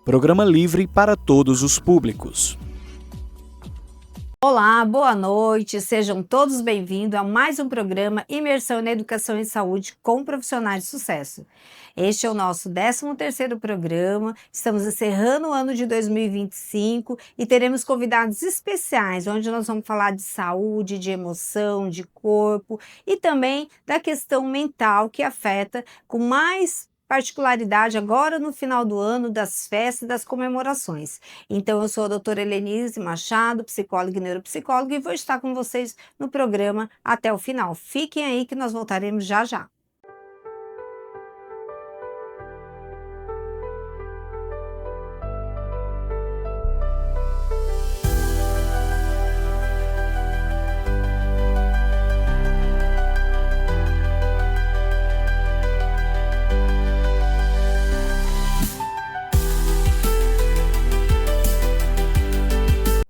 programa livre para todos os públicos. Olá, boa noite, sejam todos bem-vindos a mais um programa Imersão na Educação e Saúde com profissionais de sucesso. Este é o nosso 13º programa, estamos encerrando o ano de 2025 e teremos convidados especiais, onde nós vamos falar de saúde, de emoção, de corpo e também da questão mental que afeta com mais particularidade agora no final do ano, das festas e das comemorações. Então, eu sou a doutora Helenise Machado, psicóloga e neuropsicóloga, e vou estar com vocês no programa até o final. Fiquem aí que nós voltaremos já já.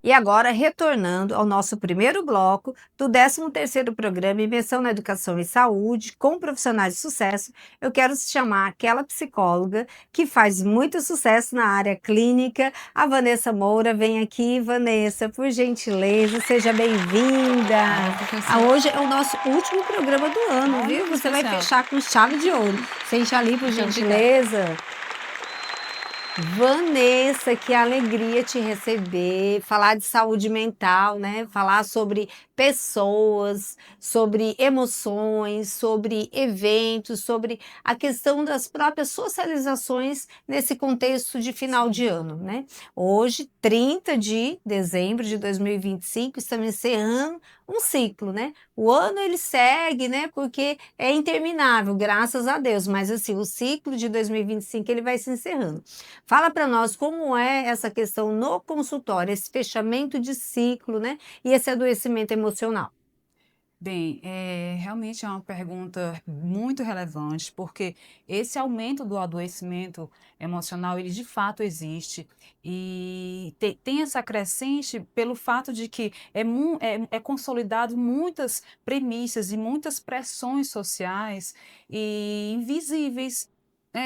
E agora, retornando ao nosso primeiro bloco do 13º programa Imersão na Educação e Saúde com profissionais de sucesso, eu quero chamar aquela psicóloga que faz muito sucesso na área clínica, a Vanessa Moura. Vem aqui, Vanessa, por gentileza, seja bem-vinda. Hoje é o nosso último programa do ano, viu? Você vai fechar com chave de ouro. Sente ali, por gentileza. Vanessa, que alegria te receber, falar de saúde mental, né? Falar sobre pessoas, sobre emoções, sobre eventos, sobre a questão das próprias socializações nesse contexto de final de ano, né? Hoje, 30 de dezembro de 2025, estamos encerrando um ciclo, né? O ano ele segue, né? Porque é interminável, graças a Deus, mas assim, o ciclo de 2025 ele vai se encerrando. Fala para nós como é essa questão no consultório, esse fechamento de ciclo, né? E esse adoecimento emocional. Bem, realmente é uma pergunta muito relevante, porque esse aumento do adoecimento emocional, ele de fato existe, e tem essa crescente pelo fato de que é consolidado muitas premissas e muitas pressões sociais e invisíveis,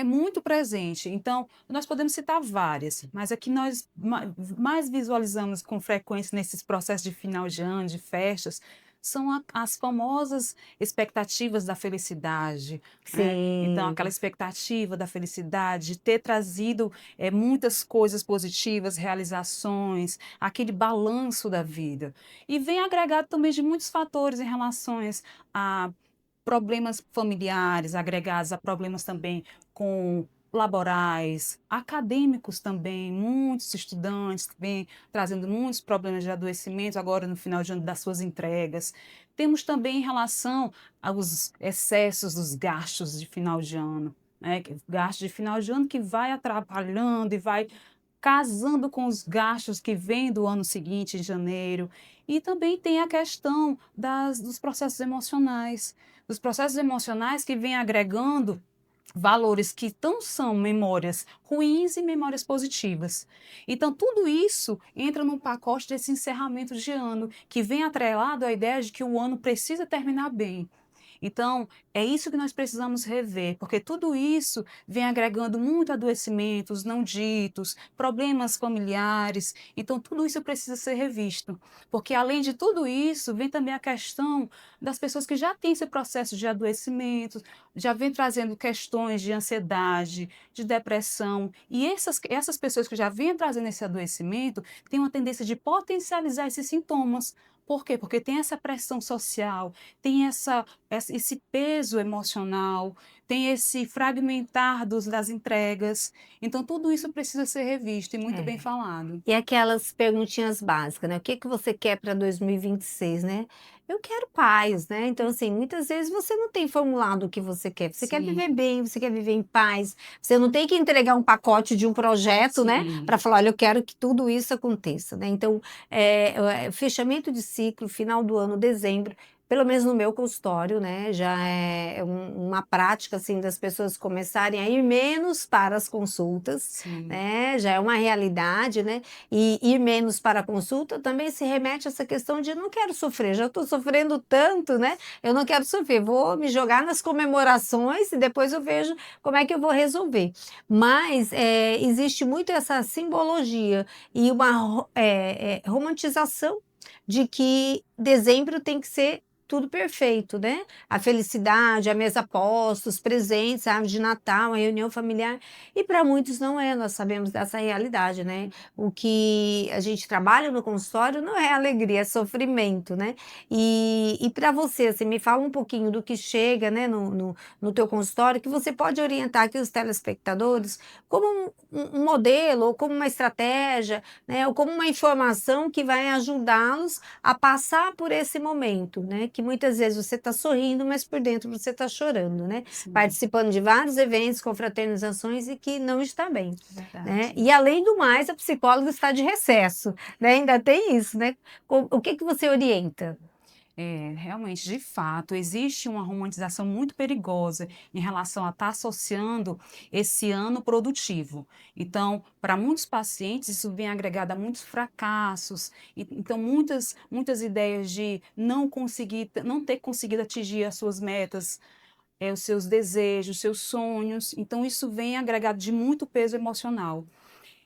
muito presente. Então, nós podemos citar várias, mas aqui nós mais visualizamos com frequência nesses processos de final de ano, de festas, são as famosas expectativas da felicidade. Né? Então, aquela expectativa da felicidade, de ter trazido muitas coisas positivas, realizações, aquele balanço da vida. E vem agregado também de muitos fatores em relações a problemas familiares, agregados a problemas também com laborais, acadêmicos também, muitos estudantes vêm trazendo muitos problemas de adoecimento agora no final de ano das suas entregas. Temos também em relação aos excessos dos gastos de final de ano, né? Gastos de final de ano que vai atrapalhando e vai casando com os gastos que vêm do ano seguinte, em janeiro. E também tem a questão dos processos emocionais. Os processos emocionais que vêm agregando valores que não são memórias ruins e memórias positivas. Então, tudo isso entra num pacote desse encerramento de ano, que vem atrelado à ideia de que o ano precisa terminar bem. Então, é isso que nós precisamos rever, porque tudo isso vem agregando muito adoecimentos não ditos, problemas familiares. Então, tudo isso precisa ser revisto, porque além de tudo isso, vem também a questão das pessoas que já têm esse processo de adoecimento, já vem trazendo questões de ansiedade, de depressão, e essas pessoas que já vêm trazendo esse adoecimento têm uma tendência de potencializar esses sintomas. Por quê? Porque tem essa pressão social, tem esse peso emocional, tem esse fragmentar das entregas. Então, tudo isso precisa ser revisto e muito bem falado. E aquelas perguntinhas básicas, né? O que você quer para 2026, né? Eu quero paz, né? Então, assim, muitas vezes você não tem formulado o que você quer. Você quer viver bem, você quer viver em paz. Você não tem que entregar um pacote de um projeto, né? Para falar, olha, eu quero que tudo isso aconteça, né? Então, fechamento de ciclo, final do ano, dezembro, pelo menos no meu consultório, né, já é uma prática, assim, das pessoas começarem a ir menos para as consultas, Sim. né, já é uma realidade, né, e ir menos para a consulta também se remete a essa questão de não quero sofrer, já estou sofrendo tanto, né, eu não quero sofrer, vou me jogar nas comemorações e depois eu vejo como é que eu vou resolver. Mas existe muito essa simbologia e uma romantização de que dezembro tem que ser tudo perfeito, né? A felicidade, a mesa posta, os presentes, a árvore de Natal, a reunião familiar. E para muitos não é, nós sabemos dessa realidade, né? O que a gente trabalha no consultório não é alegria, é sofrimento, né? E para você, assim, me fala um pouquinho do que chega, né, no teu consultório, que você pode orientar aqui os telespectadores como um modelo, ou como uma estratégia, né, ou como uma informação que vai ajudá-los a passar por esse momento, né, que muitas vezes você está sorrindo, mas por dentro você está chorando, né, Sim, participando de vários eventos, confraternizações e que não está bem, né, verdade. e além do mais, a psicóloga está de recesso, né, ainda tem isso, né, o que que você orienta? Realmente, de fato, existe uma romantização muito perigosa em relação a estar associando esse ano produtivo. Então, para muitos pacientes, isso vem agregado a muitos fracassos, então muitas ideias de não ter conseguido atingir as suas metas, os seus desejos, os seus sonhos. Então, isso vem agregado de muito peso emocional.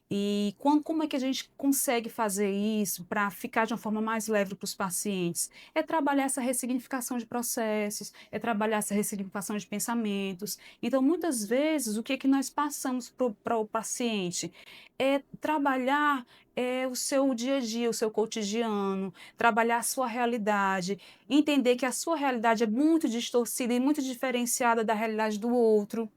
E como é que a gente consegue fazer isso para ficar de uma forma mais leve para os pacientes? É trabalhar essa ressignificação de processos, é trabalhar essa ressignificação de pensamentos. Então, muitas vezes, o que é que nós passamos para o paciente? É trabalhar o seu dia a dia, o seu cotidiano, trabalhar a sua realidade, entender que a sua realidade é muito distorcida e muito diferenciada da realidade do outro.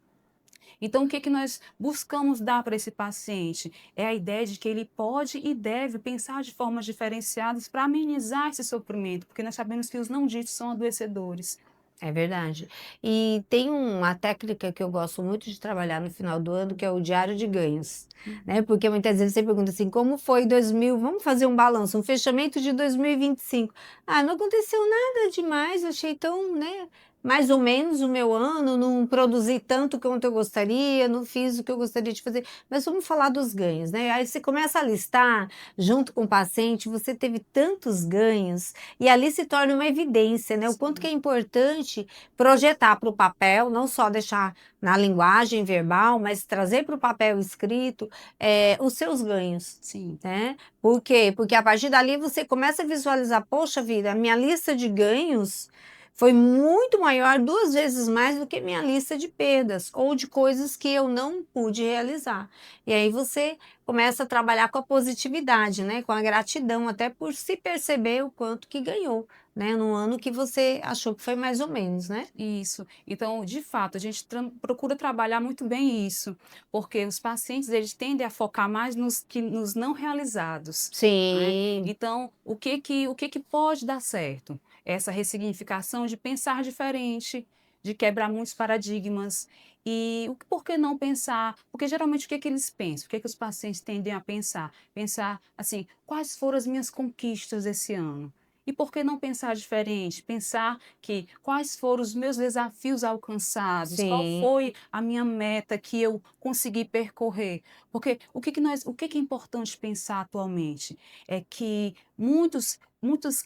Então, o que que nós buscamos dar para esse paciente? É a ideia de que ele pode e deve pensar de formas diferenciadas para amenizar esse sofrimento, porque nós sabemos que os não ditos são adoecedores. É verdade. E tem uma técnica que eu gosto muito de trabalhar no final do ano, que é o diário de ganhos, né, porque muitas vezes você pergunta assim: "Como foi 2000, vamos fazer um balanço, um fechamento de 2025". "Ah, não aconteceu nada demais, achei tão, né, mais ou menos o meu ano, não produzi tanto quanto eu gostaria, não fiz o que eu gostaria de fazer", mas vamos falar dos ganhos, né. Aí você começa a listar, junto com o paciente, você teve tantos ganhos, e ali se torna uma evidência, né, o quanto que é Sim, importante projetar para o papel, não só deixar na linguagem verbal, mas trazer para o papel escrito, os seus ganhos, sim, né. Por quê? Porque a partir dali você começa a visualizar: "Poxa vida, a minha lista de ganhos foi muito maior, 2 vezes mais do que minha lista de perdas, ou de coisas que eu não pude realizar". E aí você começa a trabalhar com a positividade, né, com a gratidão, até por se perceber o quanto que ganhou, né, no ano que você achou que foi mais ou menos, né. isso. Então, de fato, a gente procura trabalhar muito bem isso, porque os pacientes eles tendem a focar mais nos não realizados, né? Sim, Então, o que que pode dar certo? Essa ressignificação de pensar diferente, de quebrar muitos paradigmas. E por que não pensar? Porque geralmente o que que eles pensam? O que que os pacientes tendem a pensar? Pensar assim, quais foram as minhas conquistas esse ano? E por que não pensar diferente? Pensar que quais foram os meus desafios alcançados, qual sim. foi a minha meta que eu consegui percorrer. Porque o que é importante pensar atualmente é que muitas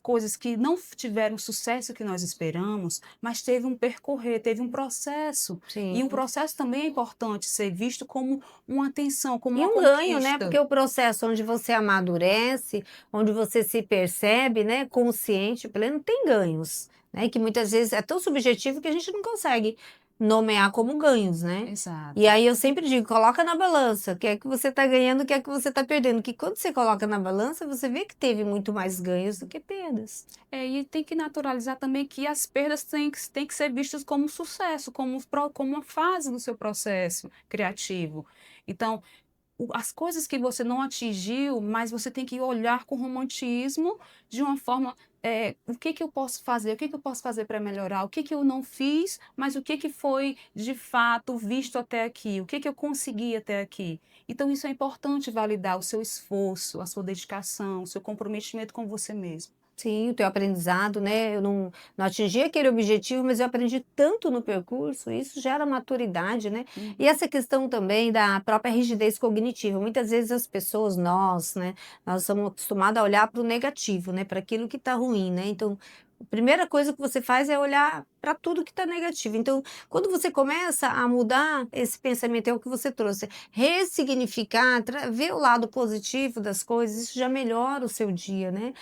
coisas que não tiveram o sucesso que nós esperamos, mas teve um percorrer, teve um processo. E o Sim. processo também é importante ser visto como uma atenção, como E uma um ganho, né, conquista. porque o processo onde você amadurece, onde você se percebe, né, consciente, pleno, tem ganhos, né, que muitas vezes é tão subjetivo que a gente não consegue nomear como ganhos, né. E Exato. aí eu sempre digo: "Coloca na balança, o que é que você está ganhando, o que é que você está perdendo", que quando você coloca na balança, você vê que teve muito mais ganhos do que perdas. E tem que naturalizar também que as perdas têm que ser vistas como um sucesso, como uma fase do seu processo criativo. Então, as coisas que você não atingiu, mas você tem que olhar com romantismo de uma forma, o que que eu posso fazer? O que que eu posso fazer para melhorar? O que que eu não fiz, mas o que que foi de fato visto até aqui? O que que eu consegui até aqui? Então, isso é importante validar o seu esforço, a sua dedicação, o seu comprometimento com você mesmo. Sim, o teu aprendizado, né, eu não atingi aquele objetivo, mas eu aprendi tanto no percurso, isso gera maturidade, né. Hum. E essa questão também da própria rigidez cognitiva, muitas vezes as pessoas, nós, né, nós somos acostumados a olhar para o negativo, né, para aquilo que está ruim, né, então, a primeira coisa que você faz é olhar para tudo que está negativo, então, quando você começa a mudar esse pensamento, é o que você trouxe, ressignificar, ver o lado positivo das coisas, isso já melhora o seu dia, né.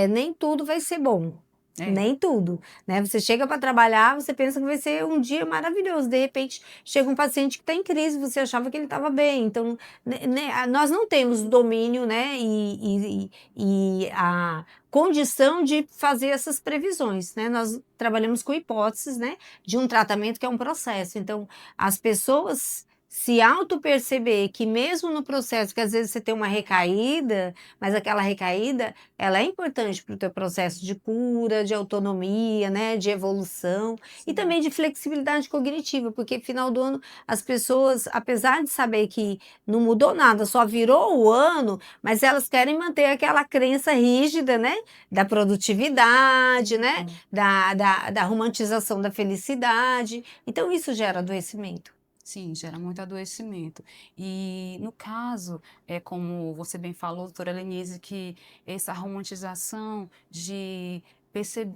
Nem tudo vai ser bom, É. nem tudo, né. Você chega para trabalhar, você pensa que vai ser um dia maravilhoso, de repente chega um paciente que está em crise, você achava que ele estava bem, então, nós não temos domínio, né, e a condição de fazer essas previsões, né. Nós trabalhamos com hipóteses, né, de um tratamento que é um processo, então as pessoas se auto-perceber que mesmo no processo que às vezes você tem uma recaída, mas aquela recaída, ela é importante para o teu processo de cura, de autonomia, né, de evolução e Sim. também de flexibilidade cognitiva, porque final do ano as pessoas, apesar de saber que não mudou nada, só virou o ano, mas elas querem manter aquela crença rígida, né, da produtividade, né, Hum. da romantização da felicidade. Então isso gera adoecimento. Sim, gera muito adoecimento. E no caso, é como você bem falou, doutora Lenise, que essa romantização de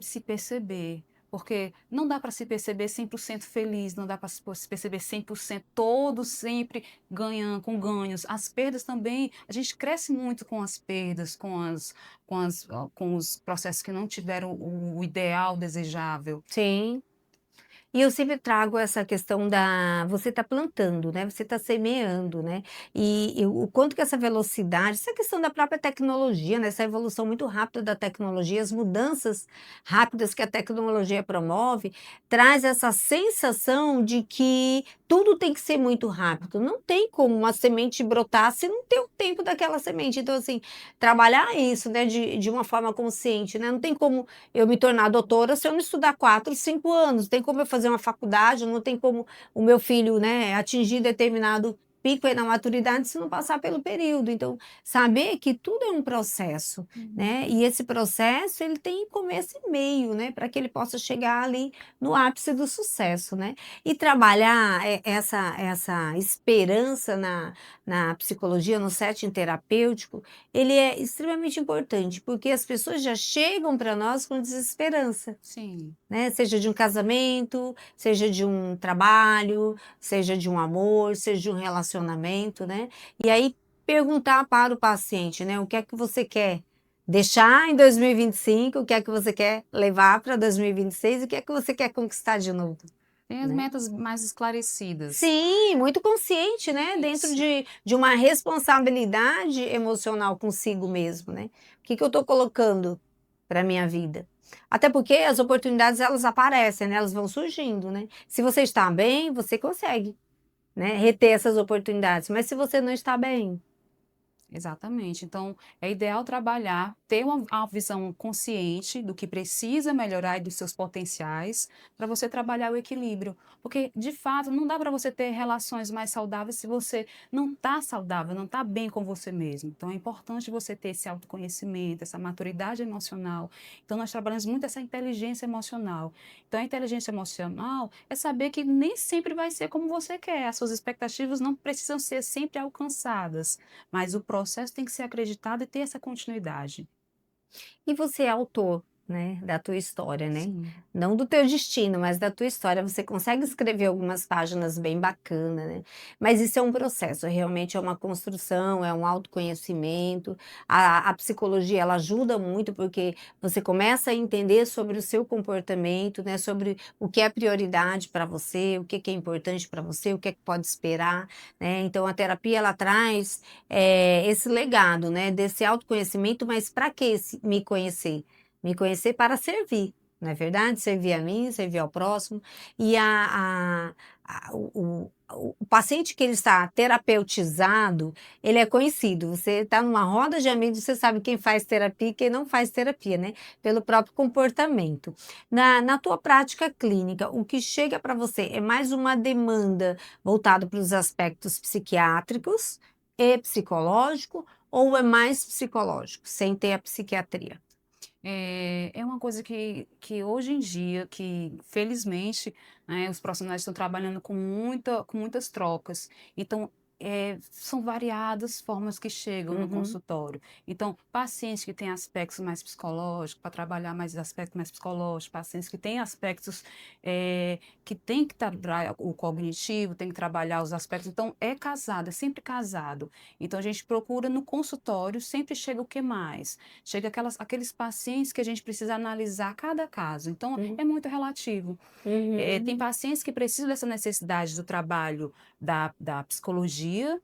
se perceber, porque não dá para se perceber 100% feliz, não dá para se perceber 100% todo sempre ganhando, com ganhos. As perdas também, a gente cresce muito com as perdas, com os processos que não tiveram o ideal desejável. Sim. E eu sempre trago essa questão da você está plantando, né, você está semeando, né, e o quanto que essa velocidade, essa questão da própria tecnologia, né, essa evolução muito rápida da tecnologia, as mudanças rápidas que a tecnologia promove, traz essa sensação de que tudo tem que ser muito rápido, não tem como uma semente brotar se não tem o tempo daquela semente, então assim, trabalhar isso, né, de uma forma consciente, né, não tem como eu me tornar doutora se eu não estudar 4, 5 anos, não tem como eu fazer uma faculdade, não tem como o meu filho, né, atingir determinado pico aí na maturidade se não passar pelo período. Então, saber que tudo é um processo, Uhum. né, e esse processo ele tem começo e meio, né, para que ele possa chegar ali no ápice do sucesso, né. E trabalhar essa esperança na psicologia, no setting terapêutico, ele é extremamente importante, porque as pessoas já chegam para nós com desesperança, Sim. né, seja de um casamento, seja de um trabalho, seja de um amor, seja de um relacionamento, né. E aí perguntar para o paciente, né, o que é que você quer deixar em 2025, o que é que você quer levar para 2026 e o que é que você quer conquistar de novo, Tem as né. metas mais esclarecidas. Sim, muito consciente, né, dentro Isso. de uma responsabilidade emocional consigo mesmo, né. O que que eu estou colocando para minha vida? Até porque as oportunidades elas aparecem, né, elas vão surgindo, né. Se você está bem, você consegue, né, reter essas oportunidades, mas se você não está bem. Exatamente. Então, é ideal trabalhar, ter uma visão consciente do que precisa melhorar e dos seus potenciais, para você trabalhar o equilíbrio. Porque, de fato, não dá para você ter relações mais saudáveis se você não está saudável, não está bem com você mesmo. Então, é importante você ter esse autoconhecimento, essa maturidade emocional. Então, nós trabalhamos muito essa inteligência emocional. Então, a inteligência emocional é saber que nem sempre vai ser como você quer. As suas expectativas não precisam ser sempre alcançadas, mas o processo tem que ser acreditado e ter essa continuidade. E você é autor, né, da tua história, né? Sim. Não do teu destino, mas da tua história. Você consegue escrever algumas páginas bem bacana, né? Mas isso é um processo, realmente é uma construção, é um autoconhecimento. A psicologia, ela ajuda muito porque você começa a entender sobre o seu comportamento, né? Sobre o que é prioridade para você, o que que é importante para você, o que é que pode esperar, né? Então a terapia, ela traz esse legado, né? Desse autoconhecimento, mas para que me conhecer? Me conhecer para servir, não é verdade? Servir a mim, servir ao próximo. E o paciente que ele está terapeutizado, ele é conhecido. Você está numa roda de amigos, você sabe quem faz terapia e quem não faz terapia, né? Pelo próprio comportamento. Na tua prática clínica, o que chega para você é mais uma demanda voltada para os aspectos psiquiátricos e psicológico, ou é mais psicológico, sem ter a psiquiatria? É uma coisa que hoje em dia, que felizmente, né, os profissionais estão trabalhando com muitas trocas. Então, são variadas formas que chegam no Uhum, consultório. Então, pacientes que têm aspectos mais psicológicos, para trabalhar mais aspectos mais psicológicos, pacientes que têm aspectos que tem que trabalhar o cognitivo, tem que trabalhar os aspectos. Então, é casado, é sempre casado. Então, a gente procura no consultório, sempre chega o que mais? Chega aqueles pacientes que a gente precisa analisar cada caso. Então, uhum, é muito relativo. Tem uhum, pacientes que precisam dessa necessidade do trabalho da psicologia,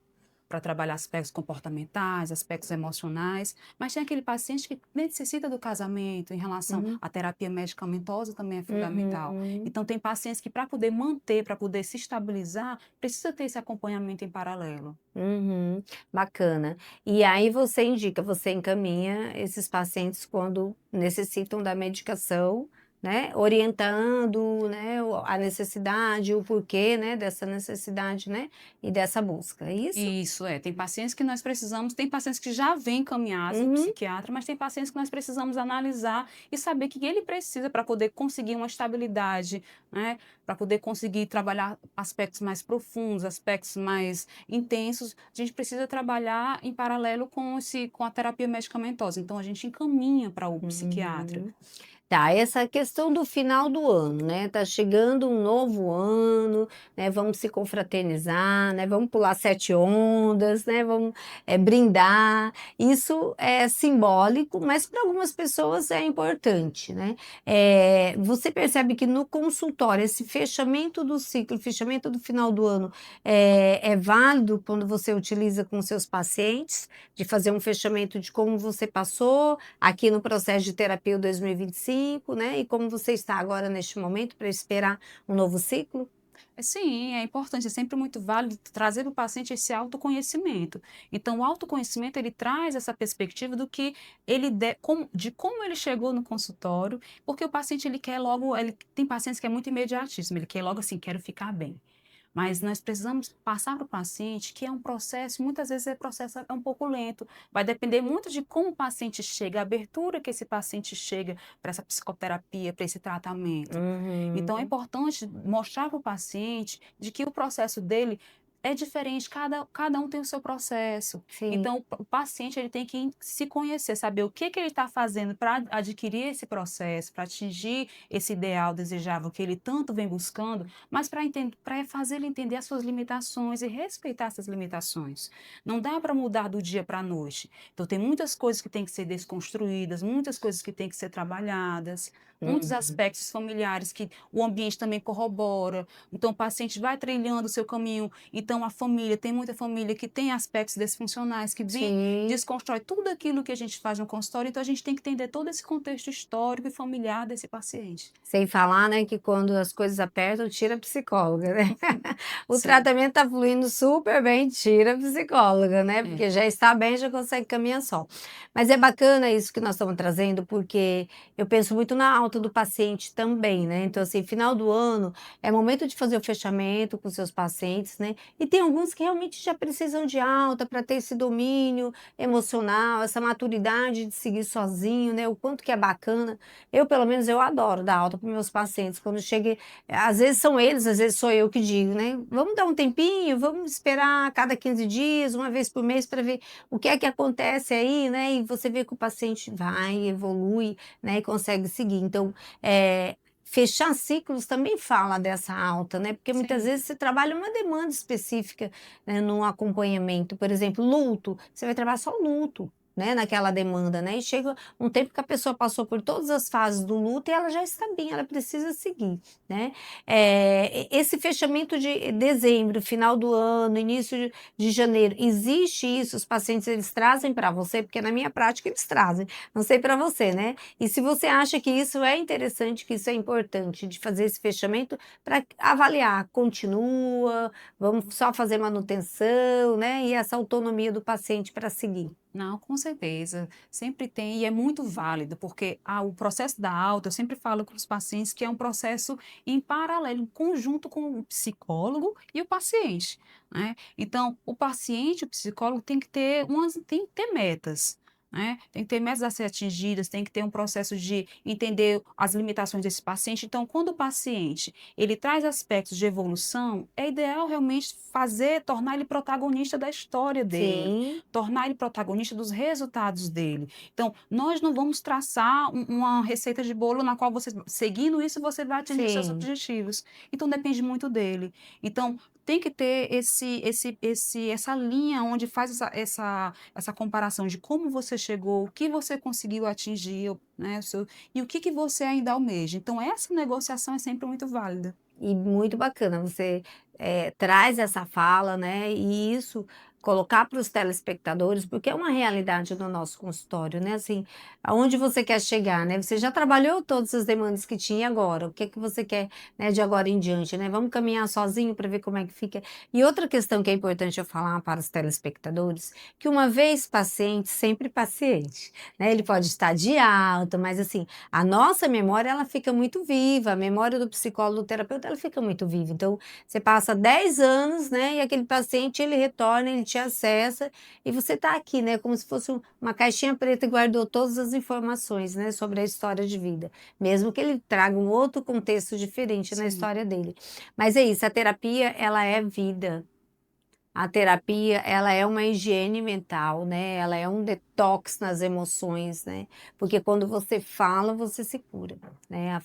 para trabalhar aspectos comportamentais, aspectos emocionais, mas tem aquele paciente que necessita do casamento, em relação uhum, à terapia medicamentosa também é fundamental. uhum. Então, tem pacientes que, para poder manter, para poder se estabilizar, precisa ter esse acompanhamento em paralelo. Uhum, bacana. E aí você indica, você encaminha esses pacientes quando necessitam da medicação, né, orientando, né, a necessidade, o porquê, né, dessa necessidade, né, e dessa busca, é isso? Isso, tem pacientes que nós precisamos, tem pacientes que já vêm encaminhados do Uhum, psiquiatra, mas tem pacientes que nós precisamos analisar e saber o que ele precisa para poder conseguir uma estabilidade, né? Para poder conseguir trabalhar aspectos mais profundos, aspectos mais intensos. A gente precisa trabalhar em paralelo com a terapia medicamentosa. Então, a gente encaminha para o psiquiatra. uhum. Tá, essa questão do final do ano, né, tá chegando um novo ano, né, vamos se confraternizar, né, vamos pular 7 ondas, né, vamos, brindar. Isso é simbólico, mas para algumas pessoas é importante, né. Você percebe que no consultório esse fechamento do ciclo, fechamento do final do ano, é válido quando você utiliza com seus pacientes, de fazer um fechamento de como você passou aqui no processo de terapia o 2025, né, e como você está agora neste momento para esperar um novo ciclo? Sim, é importante, é sempre muito válido trazer para o paciente esse autoconhecimento. Então, o autoconhecimento ele traz essa perspectiva do que de como ele chegou no consultório, porque o paciente ele quer logo, ele tem pacientes que é muito imediatismo, ele quer logo assim, quero ficar bem. Mas nós precisamos passar para o paciente que é um processo, muitas vezes é processo é um pouco lento, vai depender muito de como o paciente chega, a abertura que esse paciente chega para essa psicoterapia, para esse tratamento. Então é Uhum, importante mostrar para o paciente de que o processo dele é diferente, cada um tem o seu processo. sim. Então o paciente ele tem que se conhecer, saber o que ele está fazendo para adquirir esse processo, para atingir esse ideal desejável que ele tanto vem buscando, mas para fazer ele entender as suas limitações e respeitar essas limitações. Não dá para mudar do dia para a noite. Então, tem muitas coisas que têm que ser desconstruídas, muitas coisas que têm que ser trabalhadas, muitos Uhum. aspectos familiares que o ambiente também corrobora. Então, o paciente vai trilhando o seu caminho. Então, a família, tem muita família que tem aspectos disfuncionais, que vem, Sim. desconstrói tudo aquilo que a gente faz no consultório. Então, a gente tem que entender todo esse contexto histórico e familiar desse paciente. Sem falar, né, que quando as coisas apertam, tira a psicóloga, né. O Sim, tratamento está fluindo super bem, tira a psicóloga, né, é. porque já está bem, já consegue caminhar só. Mas é bacana isso que nós estamos trazendo, porque eu penso muito na alta do paciente também, né, então assim, final do ano é momento de fazer o fechamento com seus pacientes, né, e tem alguns que realmente já precisam de alta para ter esse domínio emocional, essa maturidade de seguir sozinho, né, o quanto que é bacana. Eu, pelo menos, eu adoro dar alta para os meus pacientes, quando chega às vezes são eles, às vezes sou eu que digo, né: "Vamos dar um tempinho, vamos esperar a cada 15 dias, uma vez por mês para ver o que é que acontece aí", né, e você vê que o paciente vai, evolui, né, e consegue seguir. Então, fechar ciclos também fala dessa alta, né, porque muitas Sim. vezes você trabalha uma demanda específica, né, num acompanhamento, por exemplo, luto, você vai trabalhar só luto, né, naquela demanda, né, e chega um tempo que a pessoa passou por todas as fases do luto e ela já está bem, ela precisa seguir, né. Esse fechamento de dezembro, final do ano, início de janeiro, existe isso? Os pacientes eles trazem para você? Porque na minha prática eles trazem, não sei para você, né. E se você acha que isso é interessante, que isso é importante de fazer esse fechamento para avaliar, continua, vamos só fazer manutenção, né, e essa autonomia do paciente para seguir. Não, com certeza. Sempre tem e é muito válido, porque o processo da alta, eu sempre falo com os pacientes que é um processo em paralelo, em conjunto com o psicólogo e o paciente, né? Então, o paciente, o psicólogo tem que ter metas. né? Tem que ter metas a ser atingidas, tem que ter um processo de entender as limitações desse paciente. Então, quando o paciente ele traz aspectos de evolução, é ideal realmente tornar ele protagonista da história dele, Sim, tornar ele protagonista dos resultados dele. Então, nós não vamos traçar uma receita de bolo na qual você, seguindo isso, você vai atingir seus sim. objetivos. Então, depende muito dele. Então, tem que ter essa linha onde faz essa comparação de como você chegou, o que você conseguiu atingir, né, e o que você ainda almeja. Então, essa negociação é sempre muito válida. E muito bacana, você traz essa fala, né, e isso colocar para os telespectadores, porque é uma realidade no nosso consultório, né, assim, aonde você quer chegar, né, você já trabalhou todas as demandas que tinha agora, o que é que você quer, né, de agora em diante, né, vamos caminhar sozinho para ver como é que fica. E outra questão que é importante eu falar para os telespectadores, que uma vez paciente, sempre paciente, né, ele pode estar de alta, mas assim, a nossa memória, ela fica muito viva, a memória do psicólogo, do terapeuta, ela fica muito viva. Então, você passa 10 anos, né, e aquele paciente, ele retorna, ele te acessa, e você está aqui, né, como se fosse uma caixinha preta e guardou todas as informações, né, sobre a história de vida, mesmo que ele traga um outro contexto diferente na Sim. história dele. Mas é isso, a terapia, ela é vida. A terapia, ela é uma higiene mental, né, ela é um detox nas emoções, né, porque quando você fala, você se cura, né,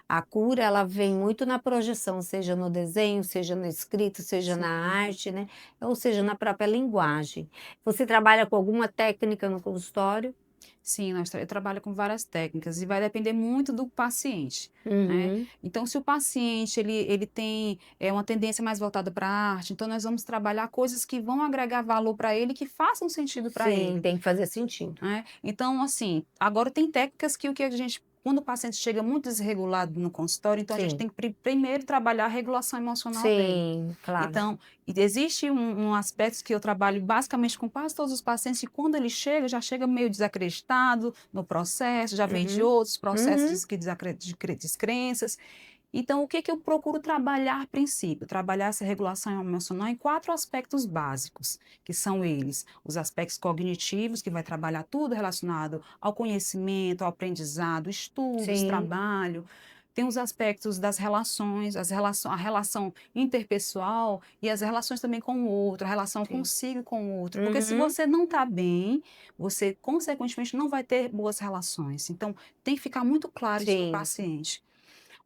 a cura, ela vem muito na projeção, seja no desenho, seja no escrito, seja na Sim. arte, né, ou seja, na própria linguagem. Você trabalha com alguma técnica no consultório? Sim, eu trabalho com várias técnicas e vai depender muito do paciente, né? Uhum. Então, se o paciente ele tem uma tendência mais voltada para a arte, então nós vamos trabalhar coisas que vão agregar valor para ele, que façam sentido para Sim, ele, tem que fazer sentido. né? Então, assim, agora tem técnicas que o que a gente, quando o paciente chega muito desregulado no consultório, então a gente Sim, tem que primeiro trabalhar a regulação emocional dele. sim, claro. Então, e existe um aspecto que eu trabalho basicamente com quase todos os pacientes, que quando ele chega, já chega meio desacreditado no processo, já vem de Uhum, outros processos uhum, de descrenças. Então, o que que eu procuro trabalhar a princípio? Trabalhar essa regulação emocional em 4 aspectos básicos, que são eles: os aspectos cognitivos, que vai trabalhar tudo relacionado ao conhecimento, ao aprendizado, estudos, sim, trabalho. Tem os aspectos das relações, a relação interpessoal e as relações também com o outro, a relação sim. consigo e com o outro. Porque se Uhum, você não está bem, você consequentemente não vai ter boas relações. Então, tem que ficar muito claro isso para o sim. paciente.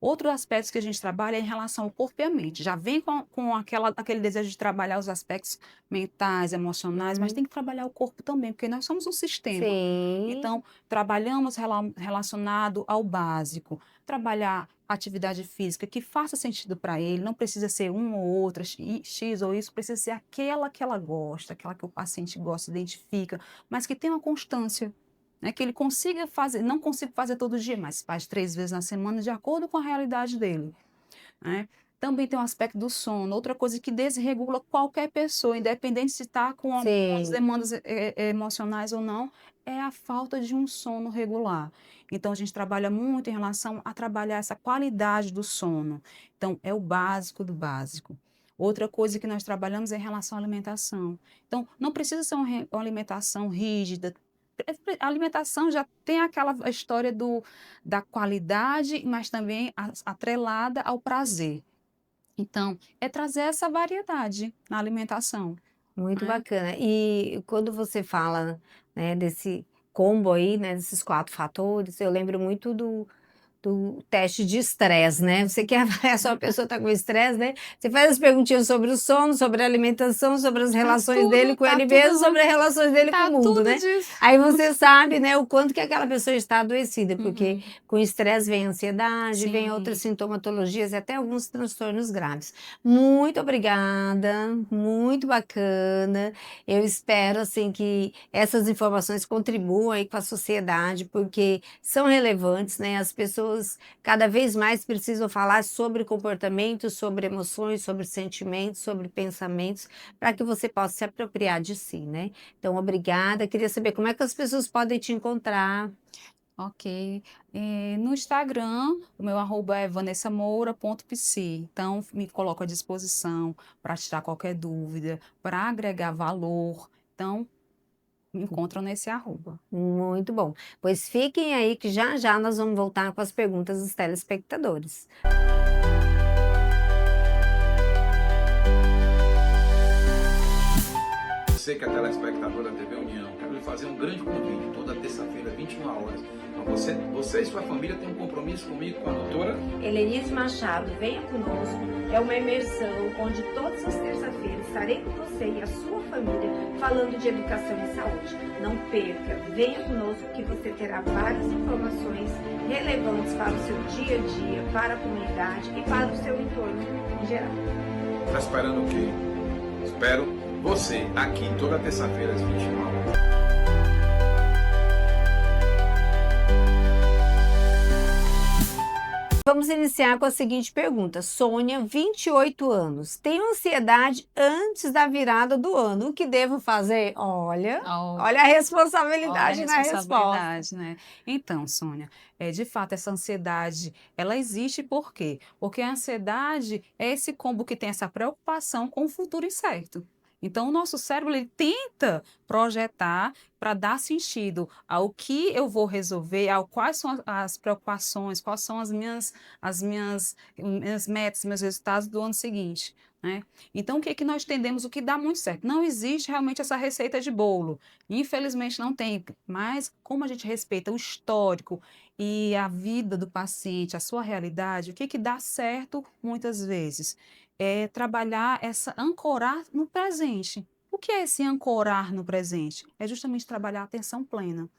Outro aspecto que a gente trabalha é em relação ao corpo e à mente. Já vem com aquele desejo de trabalhar os aspectos mentais, emocionais, mas Uhum. tem que trabalhar o corpo também, porque nós somos um sistema. Sim, Então, trabalhamos relacionado ao básico, trabalhar atividade física que faça sentido para ele, não precisa ser uma ou outra, X ou isso, precisa ser aquela que ela gosta, aquela que o paciente gosta, identifica, mas que tenha uma constância, né, que ele consiga fazer, não consiga fazer todo dia, mas faz 3 vezes na semana, de acordo com a realidade dele, né? Também tem o aspecto do sono, outra coisa que desregula qualquer pessoa, independente se está com as sim, demandas emocionais ou não, é a falta de um sono regular. Então, a gente trabalha muito em relação a trabalhar essa qualidade do sono. Então, é o básico do básico. Outra coisa que nós trabalhamos é em relação à alimentação. Então, não precisa ser uma alimentação rígida. A alimentação já tem aquela história da qualidade, mas também atrelada ao prazer. Então, é trazer essa variedade na alimentação, muito né. bacana. E quando você fala, né, desse combo aí, né, desses 4 fatores, eu lembro muito do teste de estresse, né, você quer avaliar se uma pessoa está com estresse, né, você faz as perguntinhas sobre o sono, sobre a alimentação, sobre as relações dele com Tá ele tudo mesmo, sobre as relações dele com o tá mundo, tudo né. disso. Aí você sabe, né, o quanto que aquela pessoa está adoecida, porque Uhum. com estresse vem ansiedade, vem outras Sim. sintomatologias e até alguns transtornos graves. Muito obrigada, muito bacana. Eu espero, assim, que essas informações contribuam aí com a sociedade, porque são relevantes, né, as pessoas cada vez mais precisam falar sobre comportamentos, sobre emoções, sobre sentimentos, sobre pensamentos, para que você possa se apropriar de si, né. Então obrigada, queria saber como é que as pessoas podem te encontrar? Ok. No Instagram, o meu arroba é vanessamoura.psi. Então, me coloco à disposição para tirar qualquer dúvida, para agregar valor. Então, me encontram nesse arroba. Muito bom. Pois fiquem aí que já já nós vamos voltar com as perguntas dos telespectadores. Você que é telespectador da TV União, quero lhe fazer um grande convite, toda terça-feira, 21 horas. Você e sua família têm um compromisso comigo, com a doutora Helenise Machado, venha conosco. É uma imersão onde todas as terças-feiras estarei com você e a sua família falando de educação e saúde. Não perca, venha conosco que você terá várias informações relevantes para o seu dia a dia, para a comunidade e para o seu entorno em geral. Está esperando o quê? Espero você aqui toda terça-feira às 21 horas. Vamos iniciar com a seguinte pergunta. Sônia, 28 anos. Tenho ansiedade antes da virada do ano. O que devo fazer? Olha a responsabilidade na resposta. Né? Então, Sônia, de fato, essa ansiedade, ela existe por quê? Porque a ansiedade é esse combo que tem essa preocupação com o futuro incerto. Então, o nosso cérebro ele tenta projetar para dar sentido ao que eu vou resolver, ao quais são as preocupações, quais são as minhas metas, meus resultados do ano seguinte. Né? Então, o que é que nós entendemos? O que dá muito certo? Não existe realmente essa receita de bolo. Infelizmente, não tem. Mas, como a gente respeita o histórico e a vida do paciente, a sua realidade, o que é que dá certo muitas vezes? É trabalhar ancorar no presente. O que é esse ancorar no presente? É justamente trabalhar a atenção plena.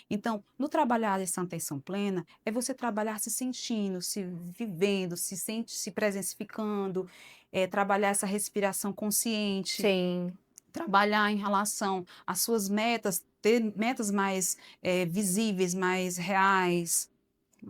Então, no trabalhar essa atenção plena, é você trabalhar se sentindo, se vivendo, se presencificando, trabalhar essa respiração consciente. Sim. Trabalhar em relação às suas metas, ter metas mais visíveis, mais reais.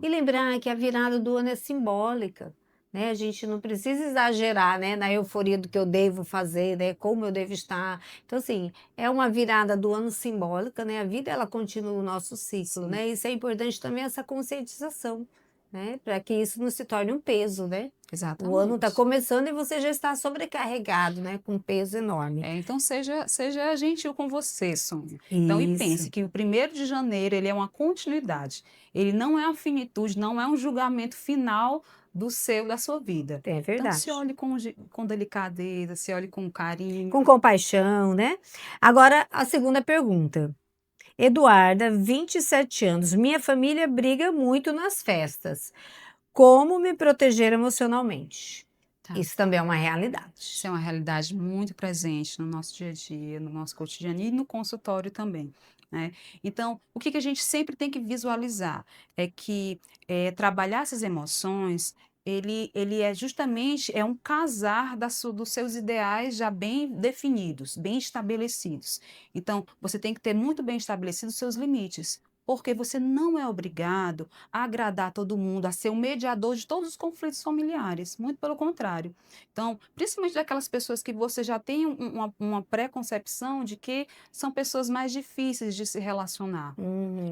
E lembrar que a virada do ano é simbólica. Né? A gente não precisa exagerar, né, na euforia do que eu devo fazer, né, como eu devo estar. Então, assim, é uma virada do ano simbólica, né? A vida, ela continua o nosso ciclo, né? Isso é importante também, essa conscientização, né? Para que isso não se torne um peso, né? Exatamente. O ano está começando e você já está sobrecarregado, né? Com um peso enorme. Então, seja gentil com você, Sônia. Então, e pense que o 1º de janeiro, ele é uma continuidade. Ele não é a finitude, não é um julgamento final da sua vida. É verdade. Então, se olhe com delicadeza, se olhe com carinho. Com compaixão, né? Agora, a segunda pergunta. Eduarda, 27 anos. Minha família briga muito nas festas. Como me proteger emocionalmente? Tá. Isso também é uma realidade. Isso é uma realidade muito presente no nosso dia a dia, no nosso cotidiano e no consultório também. Né? Então, o que a gente sempre tem que visualizar é que trabalhar essas emoções, ele é justamente um casar dos seus ideais já bem definidos, bem estabelecidos. Então, você tem que ter muito bem estabelecidos os seus limites, porque você não é obrigado a agradar todo mundo, a ser o mediador de todos os conflitos familiares, muito pelo contrário. Então, principalmente daquelas pessoas que você já tem uma preconcepção de que são pessoas mais difíceis de se relacionar.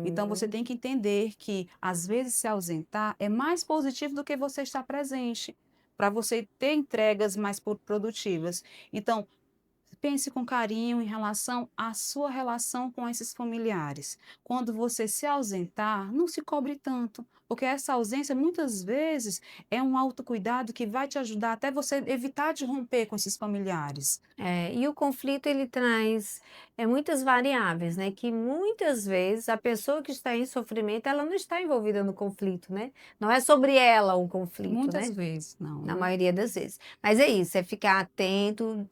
Então, você tem que entender que, às vezes, se ausentar é mais positivo do que você estar presente, para você ter entregas mais produtivas. Então, pense com carinho em relação à sua relação com esses familiares. Quando você se ausentar, não se cobre tanto, porque essa ausência muitas vezes é um autocuidado que vai te ajudar até você evitar de romper com esses familiares. E o conflito, ele traz muitas variáveis, né? Que muitas vezes a pessoa que está em sofrimento, ela não está envolvida no conflito, né? Não é sobre ela o conflito, Muitas né? vezes, não. Na maioria das vezes. Mas é isso, é ficar atento.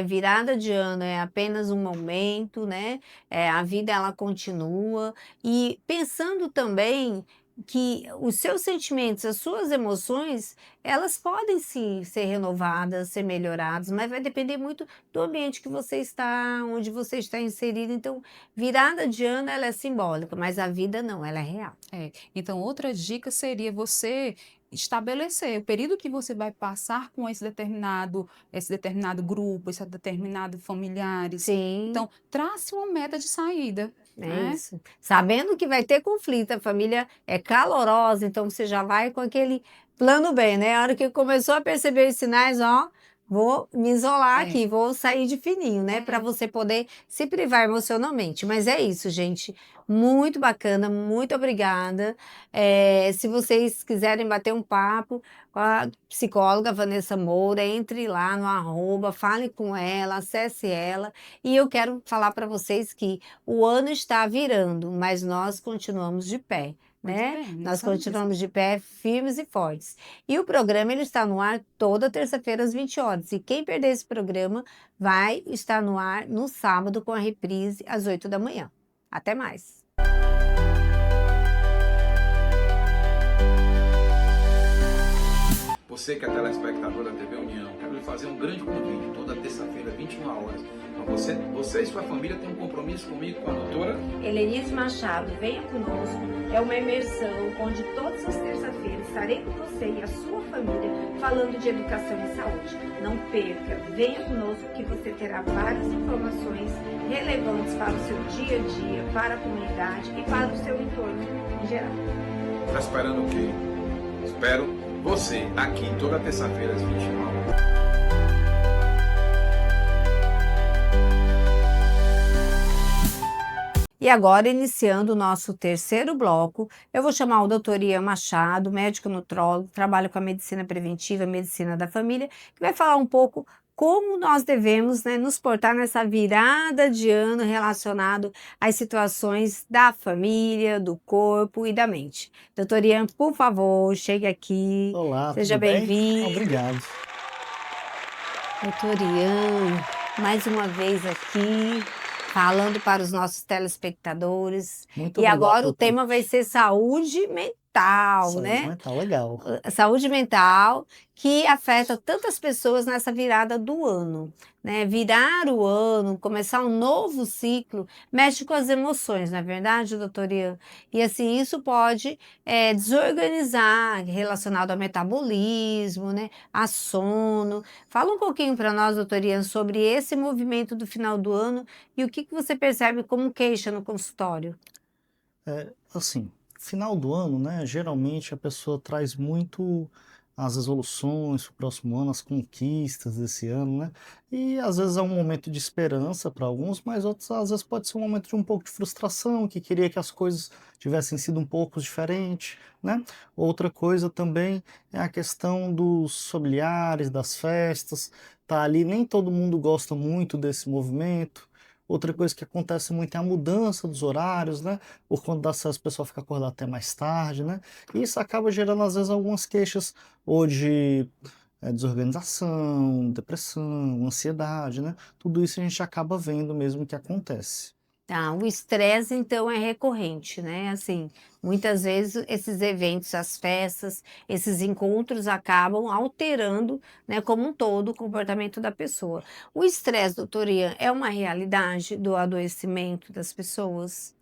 Virada de ano é apenas um momento, né? A vida, ela continua. E pensando também que os seus sentimentos, as suas emoções, elas podem sim ser renovadas, ser melhoradas, mas vai depender muito do ambiente que você está, onde você está inserido. Então, virada de ano, ela é simbólica, mas a vida não, ela é real. Então, outra dica seria você estabelecer o período que você vai passar com esse determinado grupo, esse determinado familiares. Sim. Então, trace uma meta de saída. Isso. Sabendo que vai ter conflito, a família é calorosa, então você já vai com aquele plano B, né? A hora que começou a perceber os sinais, ó, vou me isolar É. aqui, vou sair de fininho, né? Para você poder se privar emocionalmente. Mas é isso, gente. Muito bacana, muito obrigada. Se vocês quiserem bater um papo com a psicóloga Vanessa Moura, entre lá no @, fale com ela, acesse ela. E eu quero falar para vocês que o ano está virando, mas nós continuamos de pé. Muito Né? bem, Nós isso mesmo. continuamos de pé, firmes e fortes. E o programa ele está no ar toda terça-feira às 20 horas. E quem perder esse programa vai estar no ar no sábado com a reprise às 8 da manhã. Até mais. Você que é telespectador da TV União, quero lhe fazer um grande convite, toda terça-feira, 21 horas. Você e sua família têm um compromisso comigo, com a doutora Helenice Machado, venha conosco. É uma imersão onde todas as terças-feiras estarei com você e a sua família falando de educação e saúde. Não perca, venha conosco que você terá várias informações relevantes para o seu dia a dia, para a comunidade e para o seu entorno em geral. Tá esperando o quê? Espero você aqui toda terça-feira às 21 horas. E agora, iniciando o nosso terceiro bloco, eu vou chamar o doutor Ian Machado, médico nutrólogo, trabalha com a medicina preventiva, medicina da família, que vai falar um pouco como nós devemos, né, nos portar nessa virada de ano relacionado às situações da família, do corpo e da mente. Doutor Ian, por favor, chegue aqui. Olá, Seja tudo bem? bem-vindo. Obrigado. Doutor Ian, mais uma vez aqui, falando para os nossos telespectadores. Muito E obrigado agora pelo o tema vai ser saúde mental, Saúde né? mental, legal. Saúde mental que afeta tantas pessoas nessa virada do ano, né? Virar o ano, começar um novo ciclo, mexe com as emoções, não é verdade, doutor Ian? E assim, isso pode desorganizar, relacionado ao metabolismo, né? A sono. Fala um pouquinho para nós, doutor Ian, sobre esse movimento do final do ano e o que você percebe como queixa no consultório. Assim, final do ano, né? Geralmente a pessoa traz muito as resoluções para o próximo ano, as conquistas desse ano, né? E às vezes é um momento de esperança para alguns, mas outros às vezes pode ser um momento de um pouco de frustração, que queria que as coisas tivessem sido um pouco diferentes, né? Outra coisa também é a questão dos familiares, das festas, tá ali, nem todo mundo gosta muito desse movimento. Outra coisa que acontece muito é a mudança dos horários, né? Por conta das festas, o pessoal fica acordado até mais tarde, né? E isso acaba gerando, às vezes, algumas queixas ou de desorganização, depressão, ansiedade, né? Tudo isso a gente acaba vendo mesmo que acontece. Tá, o estresse então é recorrente, né? Assim, muitas vezes esses eventos, as festas, esses encontros acabam alterando, né, como um todo o comportamento da pessoa. O estresse, doutor Ian, é uma realidade do adoecimento das pessoas?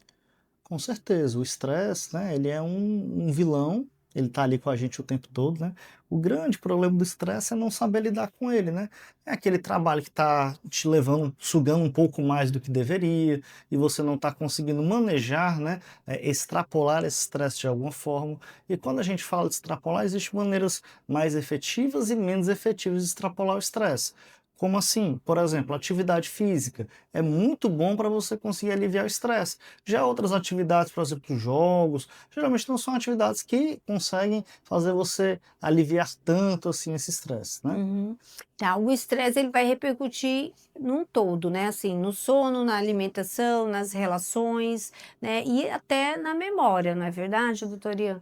Com certeza, o estresse, né, ele é um vilão, ele tá ali com a gente o tempo todo, né? O grande problema do estresse é não saber lidar com ele, né? É aquele trabalho que tá te levando, sugando um pouco mais do que deveria, e você não tá conseguindo manejar, né? Extrapolar esse estresse de alguma forma. E quando a gente fala de extrapolar, existem maneiras mais efetivas e menos efetivas de extrapolar o estresse. Como assim? Por exemplo, atividade física é muito bom para você conseguir aliviar o estresse. Já outras atividades, por exemplo, jogos, geralmente não são atividades que conseguem fazer você aliviar tanto assim esse estresse, né? Uhum. Tá, o estresse ele vai repercutir num todo, né? Assim, no sono, na alimentação, nas relações, né? E até na memória, não é verdade, doutor Ian?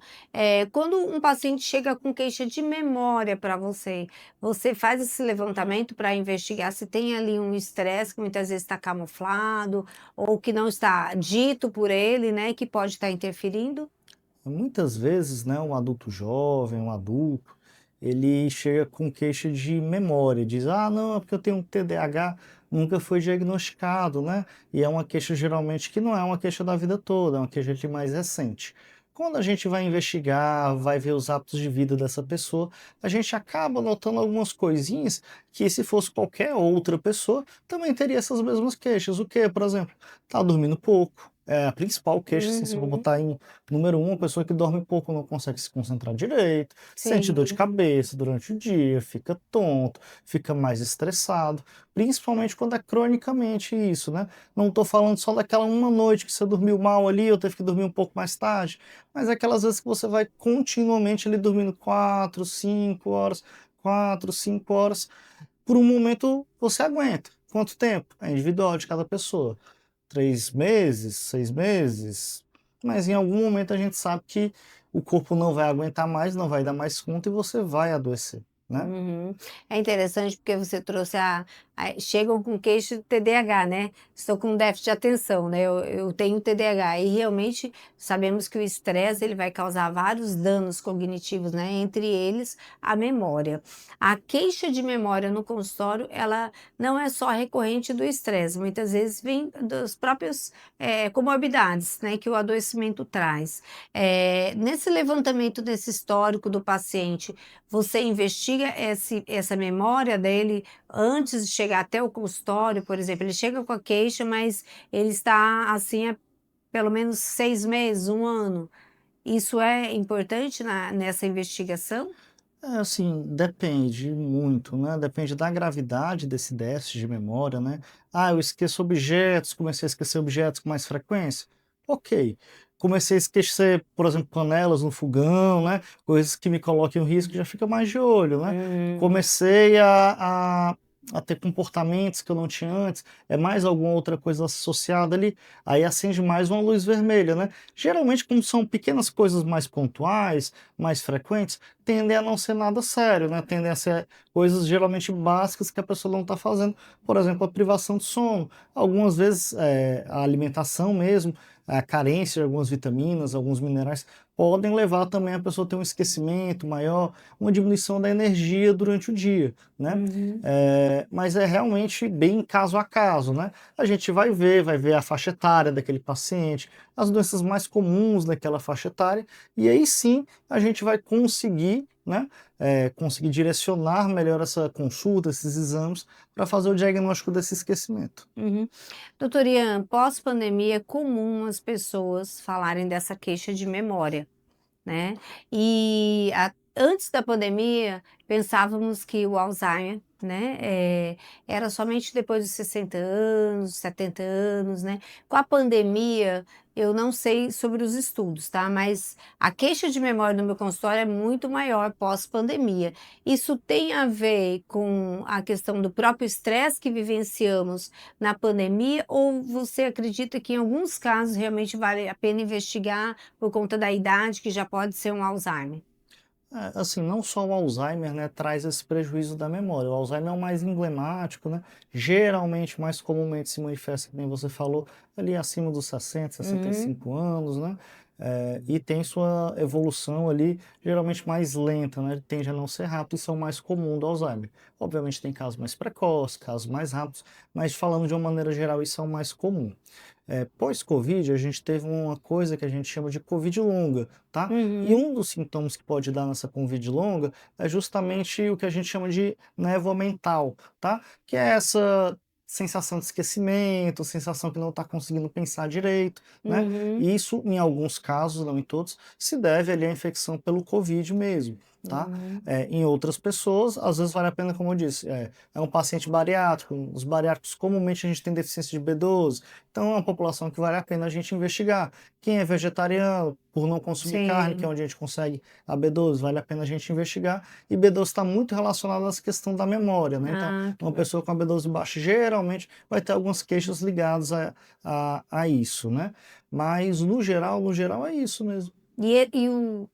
Quando um paciente chega com queixa de memória para você, você faz esse levantamento para investigar se tem ali um estresse que muitas vezes está camuflado ou que não está dito por ele, né? Que pode estar interferindo? Muitas vezes, né, um adulto jovem, um adulto, ele chega com queixa de memória, diz, ah, não, é porque eu tenho um TDAH, nunca foi diagnosticado, né? E é uma queixa geralmente que não é uma queixa da vida toda, é uma queixa de mais recente. Quando a gente vai investigar, vai ver os hábitos de vida dessa pessoa, a gente acaba notando algumas coisinhas que se fosse qualquer outra pessoa, também teria essas mesmas queixas. O que, por exemplo? Tá dormindo pouco, é a principal queixa, assim, se eu vou Uhum. botar em número 1, a pessoa que dorme pouco não consegue se concentrar direito, sente dor de Sim. cabeça durante o dia, fica tonto, fica mais estressado, principalmente quando é cronicamente isso, né? Não tô falando só daquela uma noite que você dormiu mal ali ou teve que dormir um pouco mais tarde, mas é aquelas vezes que você vai continuamente ali dormindo 4, 5 horas, 4, 5 horas, por um momento você aguenta. Quanto tempo? É individual de cada pessoa. 3 meses, 6 meses, mas em algum momento a gente sabe que o corpo não vai aguentar mais, não vai dar mais conta e você vai adoecer, né. Uhum. É interessante porque você trouxe chegam com queixa de TDAH, né? Estou com déficit de atenção, né? Eu tenho TDAH e realmente sabemos que o estresse ele vai causar vários danos cognitivos, né? Entre eles a memória. A queixa de memória no consultório, ela não é só recorrente do estresse, muitas vezes vem das próprias comorbidades, né? Que o adoecimento traz. Nesse levantamento desse histórico do paciente, você investiga essa memória dele antes de chegar até o consultório, por exemplo, ele chega com a queixa, mas ele está assim há pelo menos 6 meses, 1 ano. Isso é importante nessa investigação? É assim, depende muito, né, depende da gravidade desse déficit de memória, né. "Ah, eu esqueço objetos, comecei a esquecer objetos com mais frequência", ok. Comecei a esquecer, por exemplo, panelas no fogão, né, coisas que me coloquem em risco, já fica mais de olho, né. Uhum. Comecei a ter comportamentos que eu não tinha antes, é mais alguma outra coisa associada ali, aí acende mais uma luz vermelha, né. Geralmente, como são pequenas coisas mais pontuais, mais frequentes, tendem a não ser nada sério, né, tendem a ser coisas geralmente básicas que a pessoa não está fazendo, por exemplo, a privação de sono. Algumas vezes, a alimentação mesmo, a carência de algumas vitaminas, alguns minerais, podem levar também a pessoa a ter um esquecimento maior, uma diminuição da energia durante o dia, né. Uhum. Mas é realmente bem caso a caso, né. A gente vai ver a faixa etária daquele paciente, as doenças mais comuns daquela faixa etária, e aí sim a gente vai conseguir, né, conseguir direcionar melhor essa consulta, esses exames, para fazer o diagnóstico desse esquecimento. Uhum. Doutor Ian, pós-pandemia é comum as pessoas falarem dessa queixa de memória, né? Antes da pandemia, pensávamos que o Alzheimer, né, era somente depois dos 60 anos, 70 anos, né? Com a pandemia, eu não sei sobre os estudos, tá? Mas a queixa de memória no meu consultório é muito maior pós-pandemia. Isso tem a ver com a questão do próprio estresse que vivenciamos na pandemia, ou você acredita que em alguns casos realmente vale a pena investigar por conta da idade, que já pode ser um Alzheimer? Assim, não só o Alzheimer, né, traz esse prejuízo da memória. O Alzheimer é o mais emblemático, né? Geralmente, mais comumente se manifesta, como você falou, ali acima dos 60, Uhum, 65 anos, né? E tem sua evolução ali geralmente mais lenta, né? Tende a não ser rápido e são mais comum do Alzheimer. Obviamente tem casos mais precoces, casos mais rápidos, mas falando de uma maneira geral, isso é o mais comum. Pós-Covid, a gente teve uma coisa que a gente chama de Covid longa, tá? E uhum, um dos sintomas que pode dar nessa Covid longa é justamente o que a gente chama de névoa mental, tá? Que é essa sensação de esquecimento, sensação que não está conseguindo pensar direito, né? uhum, E isso, em alguns casos, não em todos, se deve ali à infecção pelo Covid mesmo, tá? uhum. Em outras pessoas, às vezes vale a pena, como eu disse, é um paciente bariátrico. Os bariátricos, comumente, a gente tem deficiência de B12, então é uma população que vale a pena a gente investigar. Quem é vegetariano, por não consumir carne, que é Sim. onde a gente consegue a B12, vale a pena a gente investigar. E B12 está muito relacionado a essa questão da memória, né? Então, Ah, uma pessoa com a B12 baixa geralmente vai ter algumas queixas ligadas a isso, né? Mas no geral é isso mesmo.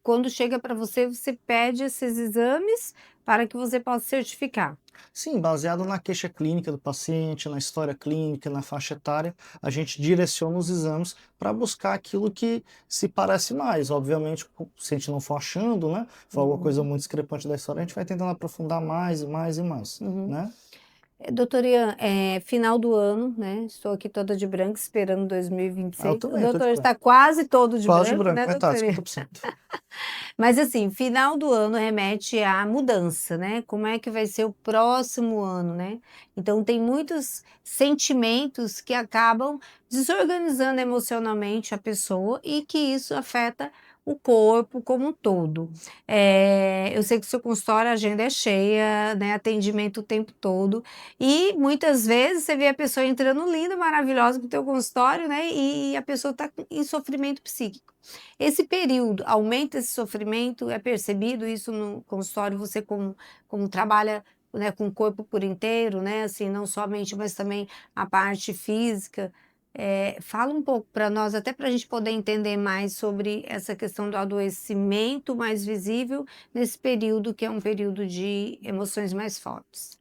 quando chega para você, você pede esses exames para que você possa certificar? Sim, baseado na queixa clínica do paciente, na história clínica, na faixa etária, a gente direciona os exames para buscar aquilo que se parece mais. Obviamente, se a gente não for achando, né, for alguma coisa Uhum, muito discrepante da história, a gente vai tentando aprofundar mais e mais e mais, uhum. né? Doutor Ian, final do ano, né? Estou aqui toda de branco esperando Eu 2026. O também, tô de doutor branco. está quase todo de Quase de branco, branco, né, metade, doutor Ian? 50%. Mas assim, final do ano remete à mudança, né? Como é que vai ser o próximo ano, né? Então tem muitos sentimentos que acabam desorganizando emocionalmente a pessoa e que isso afeta o corpo como um todo. Eu sei que o seu consultório, a agenda é cheia, né? Atendimento o tempo todo. E muitas vezes você vê a pessoa entrando linda, maravilhosa para o teu consultório, né? E a pessoa está em sofrimento psíquico. Esse período aumenta esse sofrimento, é percebido isso no consultório, você como trabalha, né, com o corpo por inteiro, né, assim, não só a mente, mas também a parte física. Fala um pouco para nós, até para a gente poder entender mais sobre essa questão do adoecimento mais visível nesse período que é um período de emoções mais fortes.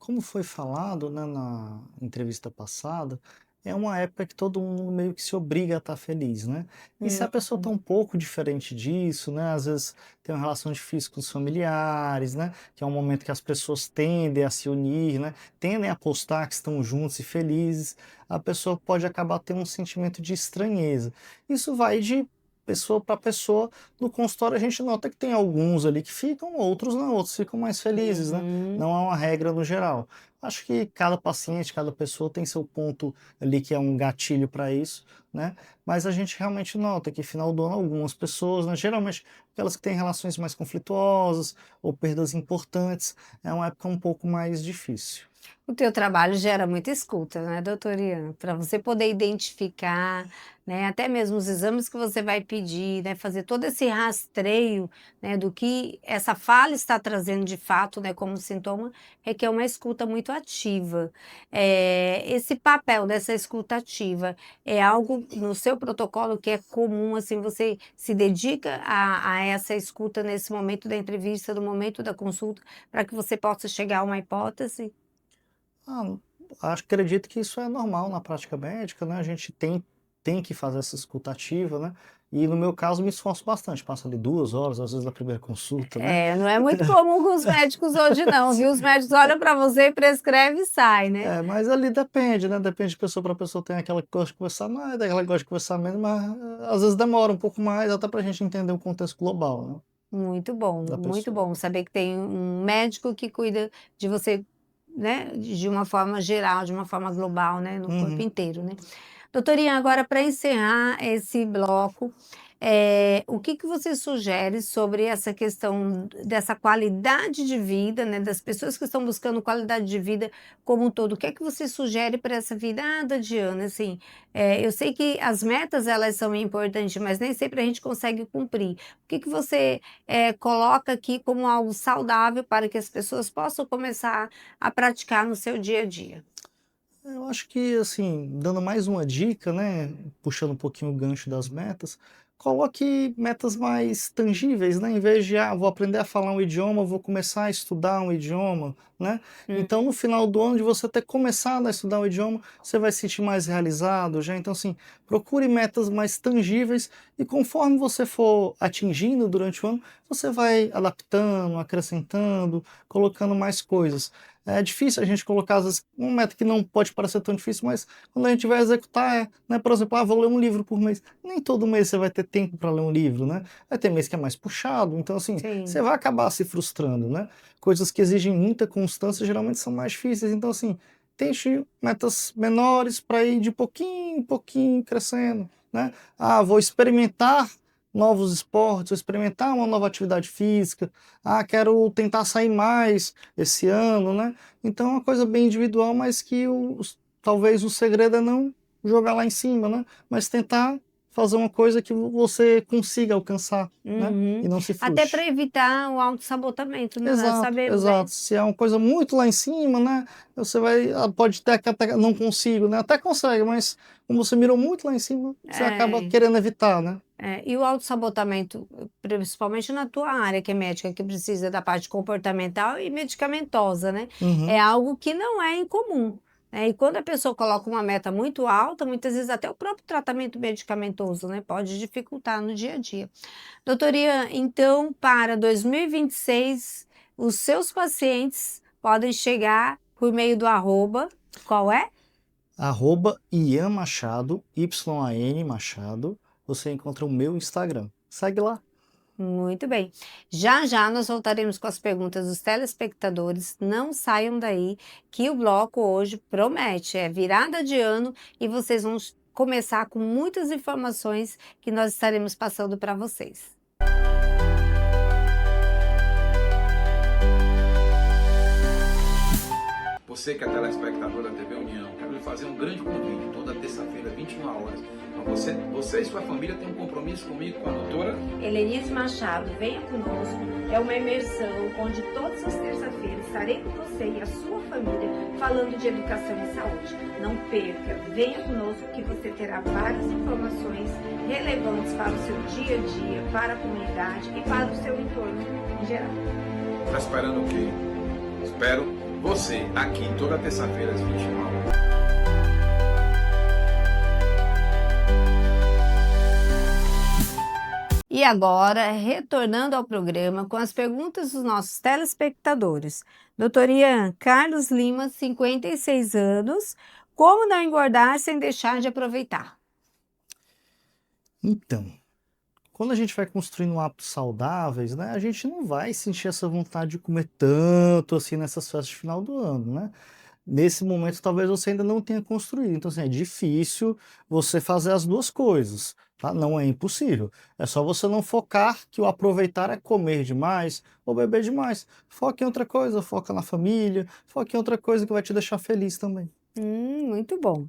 Como foi falado, né, na entrevista passada, é uma época que todo mundo meio que se obriga a estar feliz, né? E se a pessoa está Uhum. um pouco diferente disso, né, às vezes tem uma relação difícil com os familiares, né, que é um momento que as pessoas tendem a se unir, né, tendem a postar que estão juntos e felizes, a pessoa pode acabar tendo um sentimento de estranheza. Isso vai de pessoa para pessoa. No consultório a gente nota que tem alguns ali que ficam, outros não, outros ficam mais felizes, né? Uhum. Não é uma regra no geral. Acho que cada paciente, cada pessoa tem seu ponto ali que é um gatilho para isso, né? Mas a gente realmente nota que final do ano algumas pessoas, né, geralmente aquelas que têm relações mais conflituosas ou perdas importantes, é uma época um pouco mais difícil. O teu trabalho gera muita escuta, né, doutor Ian? Para você poder identificar, né, até mesmo os exames que você vai pedir, né, fazer todo esse rastreio, né, do que essa fala está trazendo de fato, né, como sintoma, requer uma escuta muito ativa. Esse papel dessa escuta ativa é algo no seu protocolo que é comum, assim, você se dedica a essa escuta nesse momento da entrevista, no momento da consulta, para que você possa chegar a uma hipótese? Ah, acredito que isso é normal na prática médica, né? A gente tem que fazer essa escuta ativa, né? E no meu caso me esforço bastante, passo ali 2 horas, às vezes na primeira consulta, né? Não é muito comum com os médicos hoje não, viu? Os médicos olham para você, prescreve e sai, né? Mas ali depende, né? Depende de pessoa para pessoa, tem aquela que gosta de conversar mais, tem aquela que gosta de conversar menos, mas às vezes demora um pouco mais, até para a gente entender o contexto global, né? Da Muito pessoa. bom saber que tem um médico que cuida de você, né, de uma forma geral, de uma forma global, né, no corpo Uhum. inteiro, né? Doutorinha, agora para encerrar esse bloco, o que que você sugere sobre essa questão dessa qualidade de vida, né, das pessoas que estão buscando qualidade de vida como um todo? O que é que você sugere para essa virada de ano? Assim, eu sei que as metas elas são importantes, mas nem sempre a gente consegue cumprir. O que que você coloca aqui como algo saudável para que as pessoas possam começar a praticar no seu dia a dia? Eu acho que, assim, dando mais uma dica, né, puxando um pouquinho o gancho das metas, coloque metas mais tangíveis, né, em vez de, vou aprender a falar um idioma, vou começar a estudar um idioma, né? Hum. Então, no final do ano, de você ter começado a estudar um idioma, você vai se sentir mais realizado já. Então, assim, procure metas mais tangíveis e conforme você for atingindo durante o ano, você vai adaptando, acrescentando, colocando mais coisas. É difícil a gente colocar, às vezes, uma meta que não pode parecer tão difícil, mas quando a gente vai executar, né, por exemplo, vou ler um livro por mês. Nem todo mês você vai ter tempo para ler um livro, né? Vai ter mês que é mais puxado, então, assim, você Sim. vai acabar se frustrando, né? Coisas que exigem muita constância geralmente são mais difíceis, então, assim, tente metas menores para ir de pouquinho em pouquinho crescendo, né? Vou experimentar novos esportes, vou experimentar uma nova atividade física, quero tentar sair mais esse ano, né? Então é uma coisa bem individual, mas que talvez o segredo é não jogar lá em cima, né? Mas tentar fazer uma coisa que você consiga alcançar, né? Uhum. E não se Até para frustre. evitar o autossabotamento, né, nós Exato, sabemos, né. exato. Se é uma coisa muito lá em cima, né? Você vai, pode ter que até não consigo, né? Até consegue, mas como você mirou muito lá em cima, você acaba É, querendo evitar, né? e o autossabotamento, principalmente na tua área que é médica, que precisa da parte comportamental e medicamentosa, né, é Uhum. algo que não é incomum, né, e quando a pessoa coloca uma meta muito alta, muitas vezes até o próprio tratamento medicamentoso, né, pode dificultar no dia a dia. Doutor Ian, então para 2026, os seus pacientes podem chegar por meio do arroba, qual é? @Ian Machado, YAN Machado, você encontra o meu Instagram. Segue lá. Muito bem. Já já nós voltaremos com as perguntas dos telespectadores. Não saiam daí, que o bloco hoje promete. É virada de ano e vocês vão começar com muitas informações que nós estaremos passando para vocês. Você que é telespectador da TV União, quero lhe fazer um grande convite, toda terça-feira, 21 horas. Você e sua família têm um compromisso comigo, com a doutora Helenice Machado, venha conosco. É uma imersão onde todas as terças-feiras estarei com você e a sua família falando de educação e saúde. Não perca, venha conosco que você terá várias informações relevantes para o seu dia a dia, para a comunidade e para o seu entorno em geral. Tá esperando o quê? Espero você aqui toda terça-feira às 21 horas. E agora, retornando ao programa com as perguntas dos nossos telespectadores. Doutor Ian, Carlos Lima, 56 anos, como não engordar sem deixar de aproveitar? Então, quando a gente vai construindo hábitos saudáveis, né, a gente não vai sentir essa vontade de comer tanto assim nessas festas de final do ano, né? Nesse momento, talvez você ainda não tenha construído. Então, assim, é difícil você fazer as duas coisas, tá? Não é impossível. É só você não focar que o aproveitar é comer demais ou beber demais. Foca em outra coisa, foca na família, foca em outra coisa que vai te deixar feliz também. Muito bom.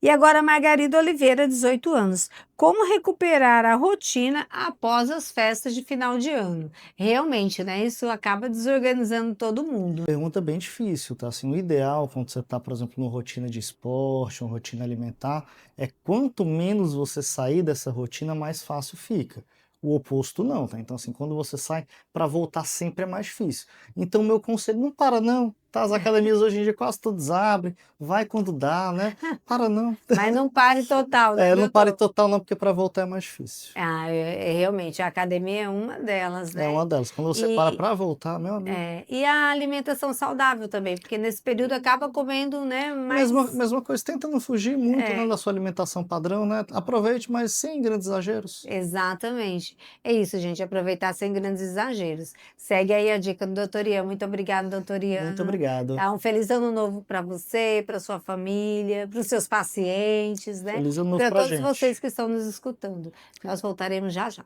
E agora, Margarida Oliveira, 18 anos. Como recuperar a rotina após as festas de final de ano? Realmente, né? Isso acaba desorganizando todo mundo. Pergunta bem difícil, tá? Assim, o ideal quando você está, por exemplo, numa rotina de esporte, uma rotina alimentar, é quanto menos você sair dessa rotina, mais fácil fica. O oposto não, tá? Então, assim, quando você sai, para voltar sempre é mais difícil. Então, meu conselho, não para não, tá? As academias hoje em dia quase todas abrem, vai quando dá, né? Para não. Mas não pare total, né, Não pare doutor? total não, porque para voltar é mais difícil. Realmente, a academia é uma delas, né? É uma delas. Quando você para voltar, meu amigo. E a alimentação saudável também, porque nesse período acaba comendo, né, mais... Mesma coisa, tenta não fugir muito, né, da sua alimentação padrão, né? Aproveite, mas sem grandes exageros. Exatamente. É isso, gente, aproveitar sem grandes exageros. Segue aí a dica do doutor Ian. Muito obrigada, doutor Ian. Muito obrigado. Tá, um feliz ano novo para você, para sua família, para os seus pacientes, né? Feliz ano novo Para pra todos gente. vocês que estão nos escutando. Nós voltaremos já já.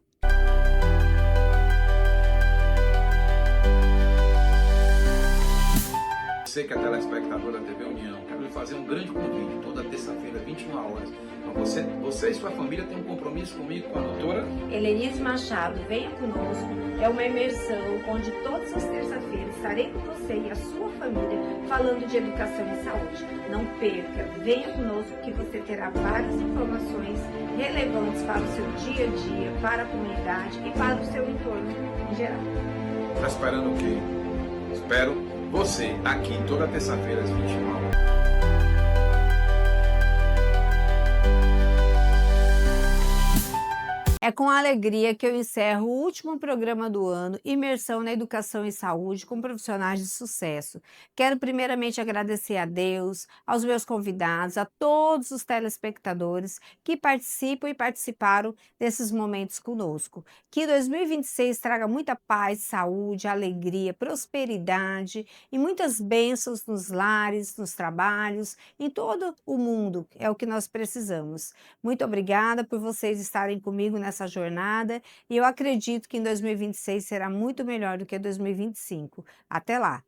Você que é telespectador da TV União, quero lhe fazer um grande convite, toda terça-feira, 21 horas. Você e sua família têm um compromisso comigo, com a doutora Helenice Machado, venha conosco. É uma imersão onde todas as terças-feiras estarei com você e a sua família falando de educação e saúde. Não perca, venha conosco que você terá várias informações relevantes para o seu dia a dia, para a comunidade e para o seu entorno em geral. Tá esperando o quê? Espero você aqui toda terça-feira às 21 horas. É com alegria que eu encerro o último programa do ano, Imersão na Educação e Saúde com profissionais de sucesso. Quero primeiramente agradecer a Deus, aos meus convidados, a todos os telespectadores que participam e participaram desses momentos conosco. Que 2026 traga muita paz, saúde, alegria, prosperidade e muitas bênçãos nos lares, nos trabalhos, em todo o mundo. É o que nós precisamos. Muito obrigada por vocês estarem comigo nessa jornada e eu acredito que em 2026 será muito melhor do que 2025. Até lá!